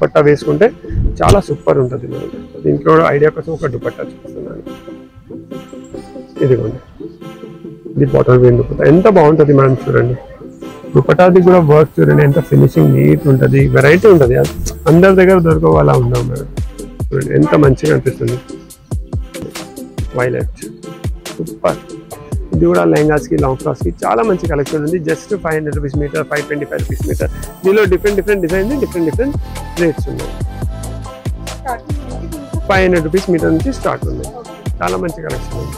దుపట్టా వేసుకుంటే చాలా సూపర్ ఉంటుంది మనకి. దీంట్లో ఐడియా కోసం ఒక దుపట్టా చూపిస్తున్నాను. ఇదిగోండి, ఇది బాటల్ గ్రీన్ దుపట్టా ఎంత బాగుంటుంది మనం చూడండి. దుపట్టాది కూడా వర్క్ చూడండి ఎంత ఫినిషింగ్ నీట్ ఉంటుంది, వెరైటీ ఉంటుంది. అందరి దగ్గర దొరకవాలా ఉన్నాం మేడం. చూడండి ఎంత మంచిగా అనిపిస్తుంది. Violet super. ఇది కూడా లెహంగాస్కి లాంగ్ ఫ్రాక్స్కి చాలా మంచి కలెక్షన్ ఉంది. Just 500 rupees meter, 525 rupees meter. దీనిలో డిఫరెంట్ డిజైన్స్, డిఫరెంట్ రేట్స్ ఉన్నాయి. 500 రూపీస్ మీటర్ నుంచి స్టార్ట్ ఉంది. చాలా మంచి కలెక్షన్ ఉంది.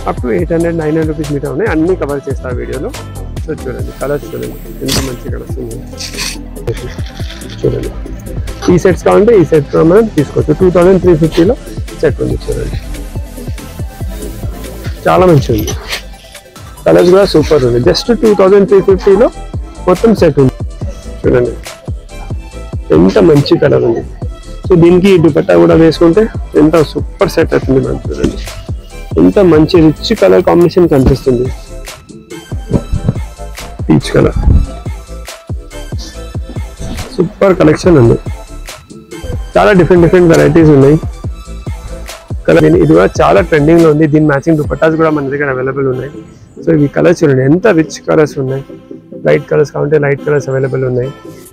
అప్ టు 800, 900 రూపీస్ మీటర్ ఉన్నాయి. అన్నీ కవర్ చేస్తా వీడియోలో. సో చూడండి కలర్స్ చూడండి ఎంత మంచి కలర్స్ ఉన్నాయి. చూడండి ఈ సెట్స్ కావాలంటే ఈ సెట్ మనం తీసుకోవచ్చు. 2350లో సెట్ ఉంది. చూడండి చాలా మంచిగా ఉంది. కలర్స్ కూడా సూపర్ ఉంది. జస్ట్ 2350లో మొత్తం సెట్ ఉంది. చూడండి ఎంత మంచి కలర్ ఉంది. సో దీనికి దుపట్టా కూడా వేసుకుంటే ఎంత సూపర్ సెట్ అవుతుంది మనం. చూడండి ఎంత మంచి రిచ్ కలర్ కాంబినేషన్ కనిపిస్తుంది. పీచ్ కలర్ సూపర్ కలెక్షన్ ఉంది. చాలా డిఫరెంట్ వెరైటీస్ ఉన్నాయి. కలర్ ఇది కూడా చాలా ట్రెండింగ్ లో ఉంది. దీని మ్యాచింగ్ దుపట్టాస్ కూడా మన దగ్గర అవైలబుల్ ఉన్నాయి. సో ఇవి కలర్స్ చూడండి ఎంత రిచ్ కలర్స్ ఉన్నాయి. లైట్ కలర్స్ కావాలంటే లైట్ కలర్స్ అవైలబుల్ ఉన్నాయి.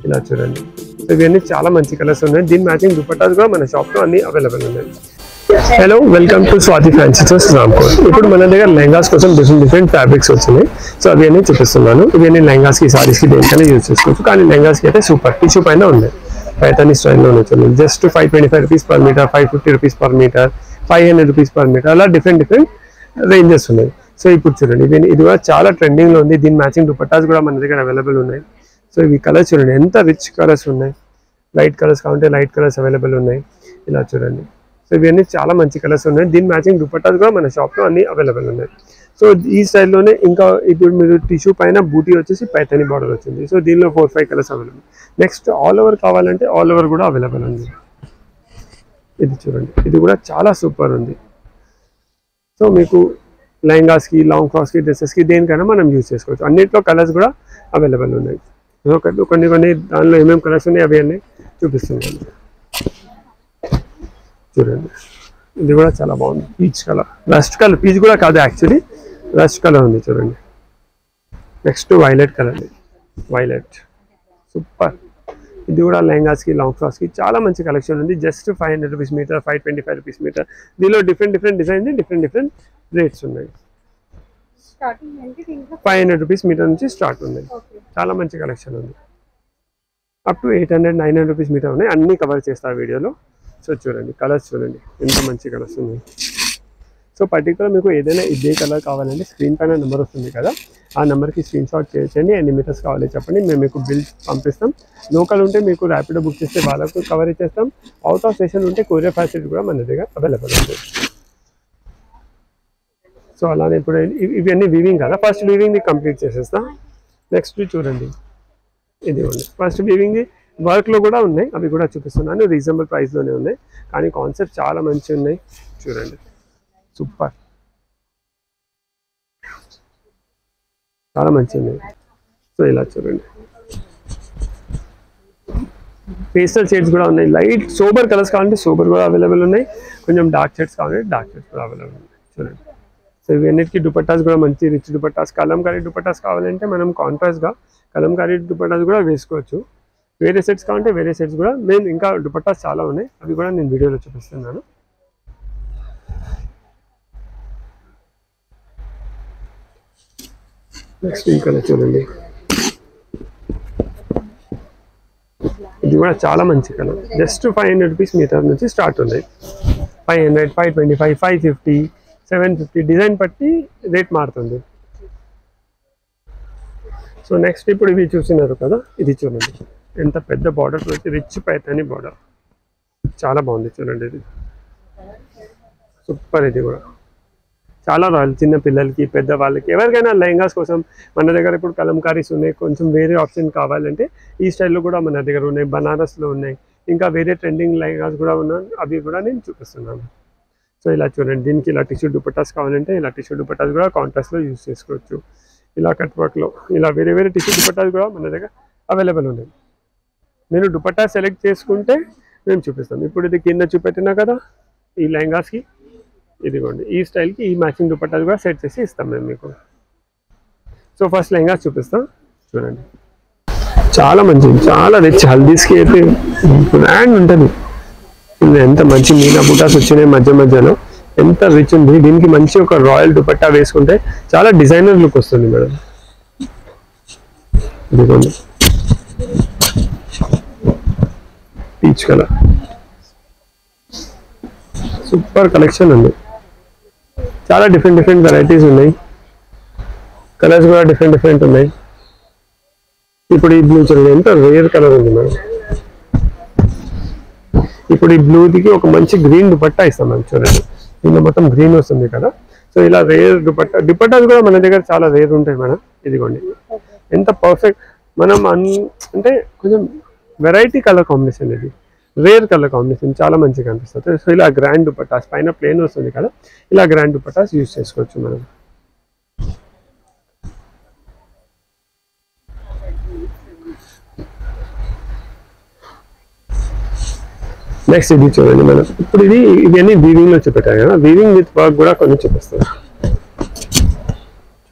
ఇలా చూడండి. సో ఇవన్నీ చాలా మంచి కలర్స్ ఉన్నాయి. దీని మ్యాచింగ్ దుపట్టాస్ కూడా మన షాప్ లో అన్ని అవైలబుల్ ఉన్నాయి. Hello, welcome to Swathi fancy stores Rampur. ఇప్పుడు మన దగ్గర లెహంగాస్ కోసం డిఫరెంట్ ఫ్యాబ్రిక్స్ వచ్చినాయి. సో అవి అన్నీ చూపిస్తున్నాను. ఇవన్నీ లెహంగాస్కి, సారీస్కి దేనికైనా యూజ్ చేసుకోవచ్చు. కానీ లెహంగాస్కి అయితే సూపర్ టిష్యూ పైన ఉన్నాయి. పైతాని స్టైల్లో వచ్చింది. Just 525 rupees per meter, 550 rupees per meter, 500 rupees per meter, అలా డిఫరెంట్ రేంజెస్ ఉన్నాయి. సో ఇప్పుడు చూడండి ఇది కూడా చాలా ట్రెండింగ్ లో ఉంది. దీని మ్యాచింగ్ దుపట్టాస్ కూడా మన దగ్గర అవైలబుల్ ఉన్నాయి. సో ఇవి కలర్స్ చూడండి ఎంత రిచ్ కలర్స్ ఉన్నాయి. లైట్ కలర్స్ కావాలంటే లైట్ కలర్స్ అవైలబుల్ ఉన్నాయి. ఇలా చూడండి. సో ఇవన్నీ చాలా మంచి కలర్స్ ఉన్నాయి. దీని మ్యాచింగ్ దుపట్టాస్ కూడా మన షాప్లో అన్ని అవైలబుల్ ఉన్నాయి. సో ఈ స్టైల్లోనే ఇంకా ఇప్పుడు మీరు టిష్యూ పైన బూటీ వచ్చేసి పైతాని బార్డర్ వచ్చింది. సో దీనిలో 4-5 colours available. Next all over కావాలంటే ఆల్ ఓవర్ కూడా అవైలబుల్ ఉంది. ఇది చూడండి, ఇది కూడా చాలా సూపర్ ఉంది. సో మీకు లెహంగాస్కి, లాంగ్ ఫ్రాక్స్కి, డ్రెస్సెస్కి దేనికైనా మనం యూజ్ చేసుకోవచ్చు. అన్నింటిలో కలర్స్ కూడా అవైలబుల్ ఉన్నాయి. కొన్ని దానిలో ఏమేమి కలర్స్ ఉన్నాయి అవి అన్నీ చూపిస్తున్నాను. చూడండి ఇది కూడా చాలా బాగుంది. Peach colour, rust colour. Peach కూడా కాదు యాక్చువల్లీ, రస్ట్ కలర్ ఉంది. చూడండి next violet colour. Violet super. ఇది కూడా లెహంగాస్కి, లాంగ్ ఫ్రాక్స్కి చాలా మంచి కలెక్షన్ ఉంది. Just 500 rupees meter, 525 rupees meter. దీనిలో డిఫరెంట్ డిజైన్స్, డిఫరెంట్ రేట్స్ ఉన్నాయి. 500 రూపీస్ మీటర్ నుంచి స్టార్ట్ ఉంది. చాలా మంచి కలెక్షన్ ఉంది. అప్ టు 800, 900 రూపీస్ మీటర్ ఉన్నాయి. అన్నీ కవర్ చేస్తారు వీడియోలో. సో చూడండి కలర్స్ చూడండి ఎంత మంచి కలర్స్ ఉన్నాయి. సో పర్టికులర్ మీకు ఏదైనా ఇదే కలర్ కావాలంటే స్క్రీన్ పైన నెంబర్ వస్తుంది కదా, ఆ నెంబర్కి స్క్రీన్ షాట్ చేయండి. ఎన్ని మీటర్స్ కావాలి చెప్పండి, మేము మీకు బిల్ పంపిస్తాం. లోకల్ ఉంటే మీకు ర్యాపిడో బుక్ చేస్తే వాళ్ళకు కవర్ ఇచ్చేస్తాం. అవుట్ ఆఫ్ స్టేషన్ ఉంటే కొరియర్ ఫెసిలిటీ కూడా మన దగ్గర అవైలబుల్ ఉంది. సో అలానే ఇప్పుడు ఇవన్నీ వీవింగ్ కదా, ఫస్ట్ వీవింగ్ని కంప్లీట్ చేసేస్తాం. నెక్స్ట్ చూడండి ఇది ఉంది. ఫస్ట్ వీవింగ్ వర్క్లో కూడా ఉన్నాయి, అవి కూడా చూపిస్తున్నాను. రీజనబుల్ ప్రైస్లోనే ఉన్నాయి, కానీ కాన్సెప్ట్ చాలా మంచిగా ఉన్నాయి. చూడండి సూపర్, చాలా మంచిగా ఉన్నాయి. సో ఇలా చూడండి పేస్టల్ షేడ్స్ కూడా ఉన్నాయి. లైట్ సోబర్ కలర్స్ కావాలంటే సోబర్ కూడా అవైలబుల్ ఉన్నాయి. కొంచెం డార్క్ షేడ్స్ కావాలంటే డార్క్ షేడ్స్ కూడా అవైలబుల్ ఉన్నాయి. చూడండి సో ఇవన్నిటికీ దుపట్టాస్ కూడా మంచి రిచ్ దుపట్టాస్, కలంకారీ దుపట్టాస్ కావాలంటే మనం కాంట్రాస్ట్గా కలంకారీ దుపట్టాస్ కూడా వేసుకోవచ్చు. వేరే సెట్స్ కావాలంటే వేరే సెట్స్ కూడా మేము ఇంకా దుపట్టాస్ చాలా ఉన్నాయి, అవి కూడా నేను వీడియోలో చూపిస్తున్నాను. నెక్స్ట్ ఈ కలర్ చూడండి, ఇది కూడా చాలా మంచి కలర్. జస్ట్ 500 రూపీస్ మీటర్ నుంచి స్టార్ట్ ఉన్నాయి. 500, 525, 550, 750 డిజైన్ బట్టి రేట్ మారుతుంది. సో నెక్స్ట్ ఇప్పుడు ఇవి చూసినారు కదా, ఇది చూడండి ఎంత పెద్ద బార్డర్ వచ్చి రిచ్ పైతాని బార్డర్, చాలా బాగుంది. చూడండి ఇది సూపర్. ఇది కూడా చాలా రాయల్, చిన్న పిల్లలకి పెద్దవాళ్ళకి ఎవరికైనా లెహంగాస్ కోసం మన దగ్గర ఇప్పుడు కలంకారీస్ ఉన్నాయి. కొంచెం వేరే ఆప్షన్ కావాలంటే ఈ స్టైల్లో కూడా మన దగ్గర ఉన్నాయి. బనారస్లో ఉన్నాయి, ఇంకా వేరే ట్రెండింగ్ లెహంగాస్ కూడా ఉన్నాయి, అవి కూడా నేను చూపిస్తున్నాను. సో ఇలా చూడండి, దీనికి ఇలా టిష్యూ దుపట్టాస్ కావాలంటే ఇలా టిష్యూ దుపట్టాస్ కూడా కాంట్రాస్ట్లో యూజ్ చేసుకోవచ్చు. ఇలా కట్ వర్క్లో ఇలా వేరే వేరే టిష్యూ దుపట్టాస్ కూడా మన దగ్గర అవైలబుల్ ఉన్నాయి. మీరు దుపట్టా సెలెక్ట్ చేసుకుంటే మేము చూపిస్తాం. ఇప్పుడు ఇది కింద చూపెట్టినా కదా ఈ లెహంగాస్కి, ఇదిగోండి ఈ స్టైల్కి ఈ మ్యాచింగ్ దుపట్టాలు కూడా సెట్ చేసి ఇస్తాం మేము మీకు. సో ఫస్ట్ లెహంగాస్ చూపిస్తాం చూడండి. చాలా మంచిది, చాలా రిచ్. హల్దీస్కి అయితే బ్రాండ్ ఉంటుంది. ఎంత మంచి మీనా బుటాస్ వచ్చినాయి మధ్య మధ్యలో, ఎంత రిచ్ ఉంది. దీనికి మంచి ఒక రాయల్ దుపట్టా వేసుకుంటే చాలా డిజైనర్ లుక్ వస్తుంది మేడం. ఇదిగోండి పీచ్ కలర్, సూపర్ కలెక్షన్ ఉంది. చాలా డిఫరెంట్ డిఫరెంట్ వెరైటీస్ ఉన్నాయి, కలర్స్ కూడా డిఫరెంట్ డిఫరెంట్ ఉన్నాయి. ఇప్పుడు ఈ బ్లూ చూడండి, ఎంత రేర్ కలర్ ఉంది మేడం. ఇప్పుడు ఈ బ్లూదికి ఒక మంచి గ్రీన్ దుపట్టా ఇస్తాం మేడం. చూడండి దీనిలో మొత్తం గ్రీన్ వస్తుంది కదా. సో ఇలా రేర్ దుపట్టాలు కూడా మన దగ్గర చాలా రేర్ ఉంటాయి మేడం. ఇదిగోండి ఎంత పర్ఫెక్ట్. మనం అంటే కొంచెం వెరైటీ కలర్ కాంబినేషన్, ఇది రేర్ కలర్ కాంబినేషన్, చాలా మంచిగా అనిపిస్తుంది. సో ఇలా గ్రాండ్ దుపట్టాస్ పైన ప్లేన్ వస్తుంది కదా, ఇలా గ్రాండ్ దుపట్టాస్ యూజ్ చేసుకోవచ్చు మనం. నెక్స్ట్ ఇది చూడండి మనం. ఇప్పుడు ఇవన్నీ వీవింగ్ లో చూపెట్టాయి కదా, వీవింగ్ విత్ వర్క్ కూడా కొన్ని చూపిస్తాం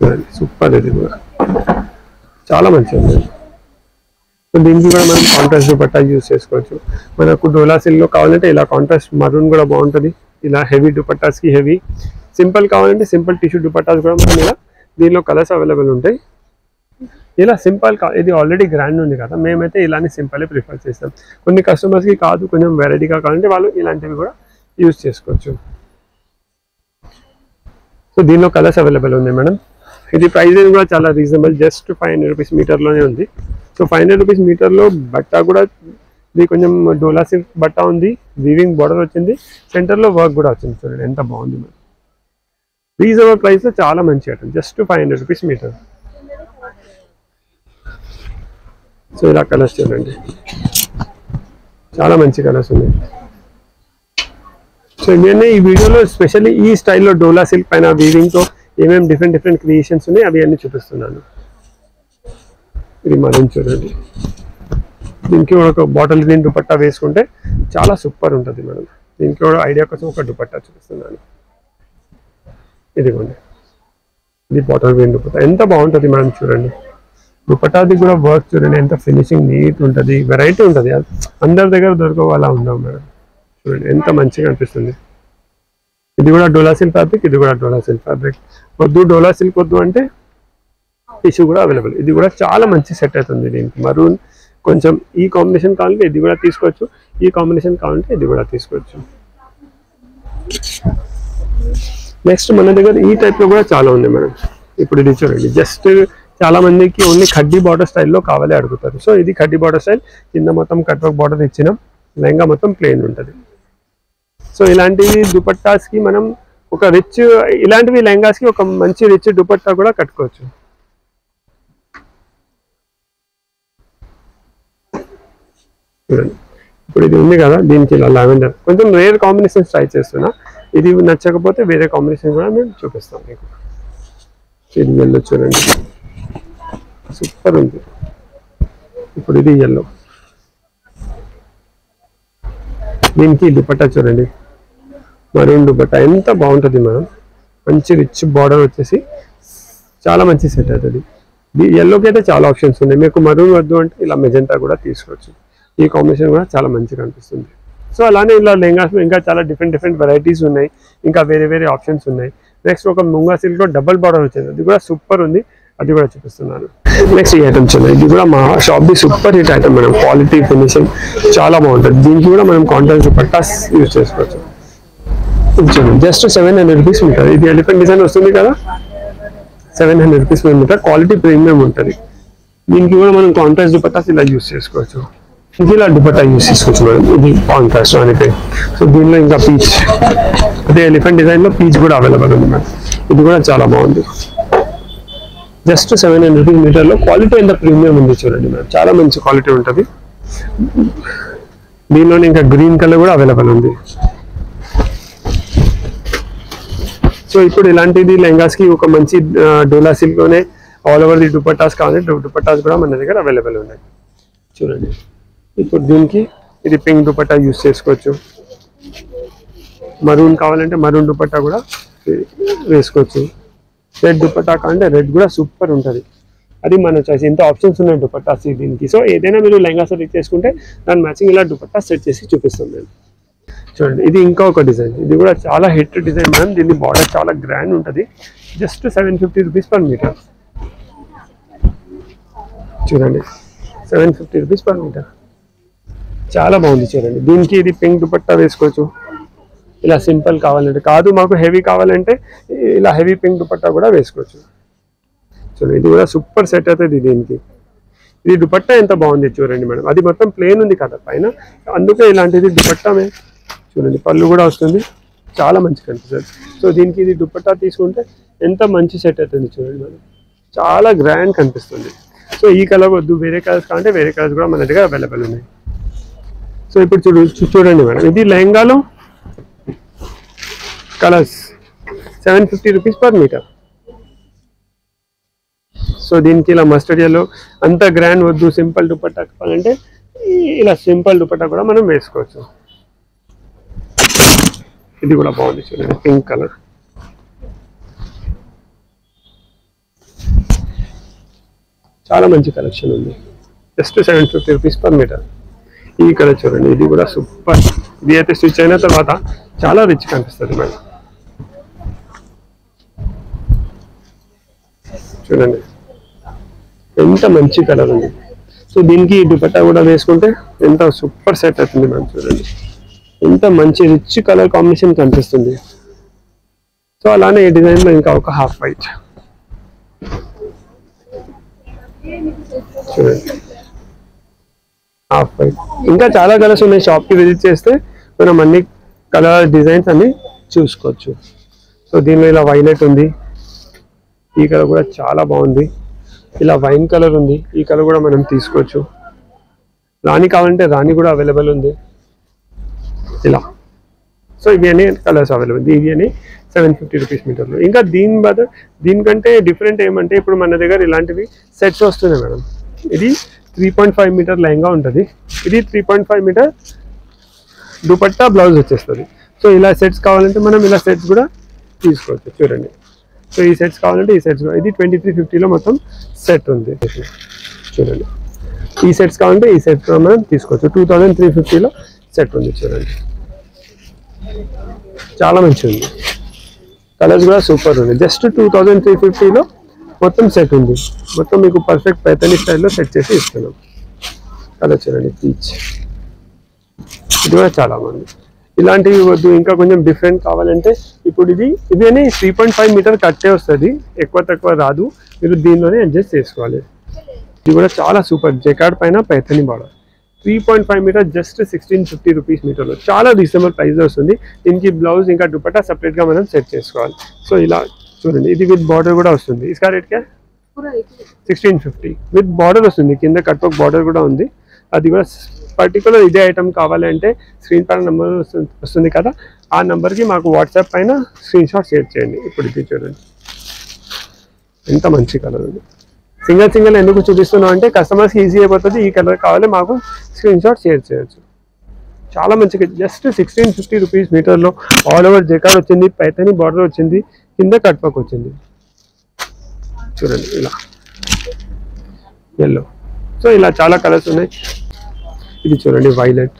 చూడండి. సూపర్, ఇది కూడా చాలా మంచిగా ఉంది. సో దీనికి కూడా మనం కాంట్రాస్ట్ దుపట్టా యూజ్ చేసుకోవచ్చు. మనకు డోలా సిల్క్లో కావాలంటే ఇలా కాంట్రాస్ట్ మరూన్ కూడా బాగుంటుంది. ఇలా హెవీ దుపట్టాస్కి హెవీ, సింపుల్ కావాలంటే సింపుల్ టిష్యూ దుపట్టాస్ కూడా మనం ఇలా దీనిలో కలర్స్ అవైలబుల్ ఉంటాయి. ఇలా సింపుల్ ఇది ఆల్రెడీ గ్రాండ్ ఉంది కదా, మేమైతే ఇలానే సింపుల్ ప్రిఫర్ చేస్తాం. కొన్ని కస్టమర్స్కి కాదు, కొంచెం వెరైటీగా కావాలంటే వాళ్ళు ఇలాంటివి కూడా యూజ్ చేసుకోవచ్చు. సో దీనిలో కలర్స్ అవైలబుల్ ఉంది మేడం. ఇది ప్రైస్ కూడా చాలా రీజనబుల్, జస్ట్ 500 రూపీస్ మీటర్లోనే ఉంది. సో 500 రూపీస్ మీటర్లో బట్ట కూడా ఇది కొంచెం డోలా సిల్క్ బట్ట ఉంది, వీవింగ్ బార్డర్ వచ్చింది, సెంటర్లో వర్క్ కూడా వచ్చింది. చూడండి ఎంత బాగుంది మేడం. రీజనబుల్ ప్రైస్లో చాలా మంచి item, just 500 rupees meter. So ఇలా కలర్స్ చూడండి, చాలా మంచి కలర్స్ ఉన్నాయి. సో ఇవన్నీ ఈ వీడియోలో స్పెషల్లీ ఈ స్టైల్లో డోలా సిల్క్ పైన వీవింగ్తో ఏమేమి డిఫరెంట్ డిఫరెంట్ క్రియేషన్స్ ఉన్నాయి అవి అన్నీ చూపిస్తున్నాను. ఇది మరూన్ చూడండి, దీనికి ఒక బాటిల్ గ్రీన్ దుపట్టా వేసుకుంటే చాలా సూపర్ ఉంటుంది మేడం. దీనికి కూడా ఐడియా కోసం ఒక దుపట్టా చూపిస్తున్నాను. ఇదిగోండి, ఇది బాటిల్ గ్రీన్ దుపట్టా, ఎంత బాగుంటుంది మేడం. చూడండి దుపట్టాది కూడా వర్క్ చూడండి, ఎంత ఫినిషింగ్ నీట్ ఉంటుంది, వెరైటీ ఉంటుంది. అందరి దగ్గర దొరకవు అలా ఉండవు మేడం. చూడండి ఎంత మంచిగా అనిపిస్తుంది. ఇది కూడా డోలా సిల్క్ ఫ్యాబ్రిక్, ఇది కూడా డోలా సిల్క్ ఫ్యాబ్రిక్. వద్దు డోలా సిల్క్ వద్దు అంటే టిష్యూ కూడా అవైలబుల్. ఇది కూడా చాలా మంచి సెట్ అవుతుంది. దీనికి మరూన్ కొంచెం ఈ కాంబినేషన్ కావాలంటే ఇది కూడా తీసుకోవచ్చు, ఈ కాంబినేషన్ కావాలంటే ఇది కూడా తీసుకోవచ్చు. నెక్స్ట్ మన దగ్గర ఈ టైప్లో కూడా చాలా ఉంది మేడం. ఇప్పుడు ఇది చూడండి, జస్ట్ చాలా మందికి ఓన్లీ ఖడ్డీ బార్డర్ స్టైల్లో కావాలి అడుగుతారు. సో ఇది ఖడ్డీ బార్డర్ స్టైల్, కింద మొత్తం కట్ వర్క్ బార్డర్ ఇచ్చినాం, లెహంగా మొత్తం ప్లెయిన్ ఉంటుంది. సో ఇలాంటివి దుపట్టాస్కి మనం ఒక రిచ్, ఇలాంటివి లెహంగాస్కి ఒక మంచి రిచ్ దుపట్టా కూడా కట్టుకోవచ్చు. చూడండి ఇప్పుడు ఇది ఉంది కదా, దీనికి ఇలా లావెండర్ కొంచెం రేర్ కాంబినేషన్స్ ట్రై చేస్తున్నా. ఇది నచ్చకపోతే వేరే కాంబినేషన్ కూడా మేము చూపిస్తాం మీకు. ఇది ఎల్లో చూడండి, సూపర్ ఉంది. ఇప్పుడు ఇది ఎల్లో, దీనికి దుపట్టా చూడండి, మరూన్ దుపట్టా ఎంత బాగుంటుంది మేడం. మంచి రిచ్ బార్డర్ వచ్చేసి చాలా మంచి సెట్ అవుతుంది. ఎల్లోకి అయితే చాలా ఆప్షన్స్ ఉన్నాయి. మీకు మరూన్ వద్దు అంటే ఇలా మెజెంటా కూడా తీసుకోవచ్చు. ఈ కాంబినేషన్ కూడా చాలా మంచిగా అనిపిస్తుంది. సో అలానే ఇలా లెహంగాస్లో ఇంకా చాలా డిఫరెంట్ వెరైటీస్ ఉన్నాయి, ఇంకా వేరే వేరే ఆప్షన్స్ ఉన్నాయి. నెక్స్ట్ ఒక ముంగా సిల్క్లో డబల్ బార్డర్ వచ్చేది, అది కూడా సూపర్ ఉంది, అది కూడా చూపిస్తున్నాను. నెక్స్ట్ ఈ ఐటమ్స్ ఉన్నాయి, ఇది కూడా మా షాప్ది super hit item madam. Quality finishing చాలా బాగుంటుంది. దీనికి కూడా మనం కాంట్రాస్ట్ దుపట్టాస్ యూజ్ చేసుకోవచ్చు. Just 700 rupees metre. ఇది ఎలిఫెంట్ డిజైన్ వస్తుంది కదా, 700 రూపీస్ మీటర్. క్వాలిటీ ప్రీమియం ఉంటుంది. దీనికి కూడా మనం కాంట్రాస్ట్ దుపట్టాస్ ఇలా యూజ్ చేసుకోవచ్చు. ఇది ఇలా దుపట్టా యూజ్ చేసుకోవచ్చు మేడం. ఇది కాంట్రాస్ట్ అనేది. సో దీనిలో ఇంకా పీచ్, అదే ఎలిఫెంట్ డిజైన్లో పీచ్ కూడా అవైలబుల్ ఉంది మేడం. ఇది కూడా చాలా బాగుంది. జస్ట్ 700 రూపీస్ మీటర్లో. క్వాలిటీ ఎంత ప్రీమియం ఉంది చూడండి మేడం, చాలా మంచి క్వాలిటీ ఉంటుంది. దీనిలోనే ఇంకా గ్రీన్ కలర్ కూడా అవైలబుల్ ఉంది. సో ఇప్పుడు ఇలాంటిది లెహంగాస్కి ఒక మంచి డోలా సిల్క్లోనే ఆల్ ఓవర్ ది దుపట్టాస్ కావాలి, దుపట్టాస్ కూడా మన దగ్గర అవైలబుల్ ఉన్నాయి. చూడండి ఇప్పుడు దీనికి ఇది పింక్ దుపట్టా యూస్ చేసుకోవచ్చు, మరూన్ కావాలంటే మరూన్ దుపట్టా కూడా వేసుకోవచ్చు, రెడ్ దుపట్టా కావాలంటే రెడ్ కూడా సూపర్ ఉంటుంది. అది మన చాయిస్. ఇంత ఆప్షన్స్ ఉన్నాయి దుపట్టాస్ దీనికి. సో ఏదైనా మీరు లెహంగా సెలెక్ట్ చేసుకుంటే దాని మ్యాచింగ్ ఇలా దుపట్టా సెట్ చేసి చూపిస్తాం మేము. చూడండి ఇది ఇంకా ఒక డిజైన్, ఇది కూడా చాలా హిట్ డిజైన్ మేడం. దీని బార్డర్ చాలా గ్రాండ్ ఉంటుంది. Just 750 rupees per meter. చూడండి 750 రూపీస్ పర్ మీటర్, చాలా బాగుంది. చూడండి దీనికి ఇది పింక్ దుపట్టా వేసుకోవచ్చు. ఇలా సింపుల్ కావాలంటే, కాదు మాకు హెవీ కావాలంటే ఇలా హెవీ పింక్ దుపట్టా కూడా వేసుకోవచ్చు. చూడండి ఇది కూడా సూపర్ సెట్ అవుతుంది దీనికి. ఇది దుపట్టా ఎంత బాగుంది చూడండి మేడం. అది మొత్తం ప్లేన్ ఉంది కదా పైన, అందుకే ఇలాంటిది దుపట్టా. చూడండి పళ్ళు కూడా వస్తుంది, చాలా మంచి కనిపిస్తుంది. సో దీనికి ఇది దుపట్టా తీసుకుంటే ఎంత మంచి సెట్ అవుతుంది చూడండి మేడం, చాలా గ్రాండ్ కనిపిస్తుంది. సో ఈ కలర్ వద్దు, వేరే కలర్స్ కావాలంటే వేరే కలర్స్ కూడా మన దగ్గర అవైలబుల్ ఉన్నాయి. సో ఇప్పుడు చూడండి మేడం, ఇది లెహంగాలో colours 750 rupees per metre. So దీనికి ఇలా మస్టర్డ్ ఎల్లో, అంత గ్రాండ్ వద్దు, సింపుల్ దుపట్టా కావాలంటే ఇలా సింపుల్ దుపట్టా కూడా మనం వేసుకోవచ్చు. ఇది కూడా బాగుంది చూడండి, పింక్ కలర్. చాలా మంచి కలెక్షన్ ఉంది. Just 750 rupees per meter. ఈ కలర్ చూడండి, ఇది కూడా సూపర్. ఇది అయితే స్టిచ్ అయిన తర్వాత చాలా రిచ్ కనిపిస్తుంది మేడం. చూడండి ఎంత మంచి కలర్ ఉంది. సో దీనికి దుపట్టా కూడా వేసుకుంటే ఎంత సూపర్ సెట్ అవుతుంది మేడం. చూడండి ఎంత మంచి రిచ్ కలర్ కాంబినేషన్ కనిపిస్తుంది. సో అలానే ఈ డిజైన్లో ఇంకా ఒక హాఫ్ వైట్ చూడండి, హాఫ్ వైట్. ఇంకా చాలా కలర్స్ ఉన్నాయి. షాప్కి విజిట్ చేస్తే మనం అన్ని కలర్ డిజైన్స్ అన్ని చూసుకోవచ్చు. సో దీనిలో ఇలా వైలెట్ ఉంది, ఈ కలర్ కూడా చాలా బాగుంది. ఇలా వైన్ కలర్ ఉంది, ఈ కలర్ కూడా మనం తీసుకోవచ్చు. రాణి కావాలంటే రాణి కూడా అవైలబుల్ ఉంది ఇలా. సో ఇవి అన్ని కలర్స్ అవైలబుల్, ఇవి అని 750 రూపీస్ మీటర్లు. ఇంకా దీనికంటే డిఫరెంట్ ఏమంటే ఇప్పుడు మన దగ్గర ఇలాంటివి సెట్స్ వస్తున్నాయి మేడం. ఇది 3.5 మీటర్ లెహంగా ఉంటుంది, ఇది 3.5 మీటర్ దుపట్టా బ్లౌజ్ వచ్చేస్తుంది. సో ఇలా సెట్స్ కావాలంటే మనం ఇలా సెట్స్ కూడా తీసుకోవచ్చు. చూడండి సో ఈ సెట్స్ కావాలంటే ఈ సెట్స్ కూడా, ఇది 2350లో మొత్తం సెట్ ఉంది. చూడండి ఈ సెట్స్ కావాలంటే ఈ సెట్స్ కూడా మనం తీసుకోవచ్చు. 2350లో సెట్ ఉంది. చూడండి చాలా మంచిగా ఉంది, కలర్స్ కూడా సూపర్ ఉంది. జస్ట్ 2350లో మొత్తం సెట్ ఉంది. మొత్తం మీకు పర్ఫెక్ట్ పైథానీ స్టైల్లో సెట్ చేసి ఇస్తున్నాం. కలర్ చూడండి పీచ్, ఇది కూడా చాలా బాగుంది. ఇలాంటివి వద్దు, ఇంకా కొంచెం డిఫరెంట్ కావాలంటే ఇప్పుడు ఇది అని 3.5 మీటర్ కట్టే వస్తుంది, ఎక్కువ తక్కువ రాదు. మీరు దీనిలోనే అడ్జస్ట్ చేసుకోవాలి. ఇది కూడా చాలా సూపర్, జెకార్డ్ పైన Paithani border, 3.5 metre just 1650 rupees మీటర్లో, చాలా రీజనబుల్ ప్రైస్లో వస్తుంది. దీనికి బ్లౌజ్ ఇంకా దుపట్టా సపరేట్గా మనం సెట్ చేసుకోవాలి. సో ఇలా చూడండి, ఇది విత్ బార్డర్ కూడా వస్తుంది. ఇస్కా రేట్ క్యా 1650 విత్ బార్డర్ వస్తుంది, కింద కట్ వర్క్ బార్డర్ కూడా ఉంది. అది కూడా పర్టికులర్ ఇదే ఐటమ్ కావాలంటే స్క్రీన్ పైన నెంబర్ వస్తుంది కదా, ఆ నెంబర్కి మాకు వాట్సాప్ పైన స్క్రీన్ షాట్ షేర్ చేయండి. ఇప్పుడు ఇది చూడండి ఎంత మంచి కలర్ ఉంది. సింగిల్ ఎందుకు చూపిస్తున్నాం అంటే కస్టమర్స్కి ఈజీ అయిపోతుంది. ఈ కలర్ కావాలి మాకు స్క్రీన్ షాట్ షేర్ చేయొచ్చు. చాలా మంచిగా జస్ట్ 1650 రూపీస్ మీటర్లో ఆల్ ఓవర్ జెకార్డ్ వచ్చింది, పైథానీ బార్డర్ వచ్చింది, కింద కట్ వర్క్ వచ్చింది. చూడండి ఇలా ఎల్లో. సో ఇలా చాలా కలర్స్ ఉన్నాయి. ఇది చూడండి వైలెట్,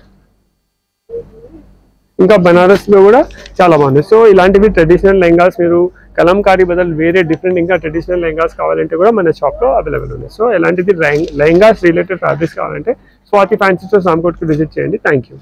ఇంకా బనారస్లో కూడా చాలా బాగున్నాయి. సో ఇలాంటివి ట్రెడిషనల్ లెహంగాస్ మీరు కలంకారీ బదులు వేరే డిఫరెంట్ ఇంకా ట్రెడిషనల్ లెహంగాస్ కావాలంటే కూడా మన షాప్లో అవైలబుల్ ఉన్నాయి. సో ఎలాంటిది లెహంగాస్ రిలేటెడ్ ఫ్యాబ్రిక్స్ కావాలంటే స్వాతి ఫ్యాన్సీ స్టోర్స్ రామ్కోట్కి విజిట్ చేయండి. Thank you.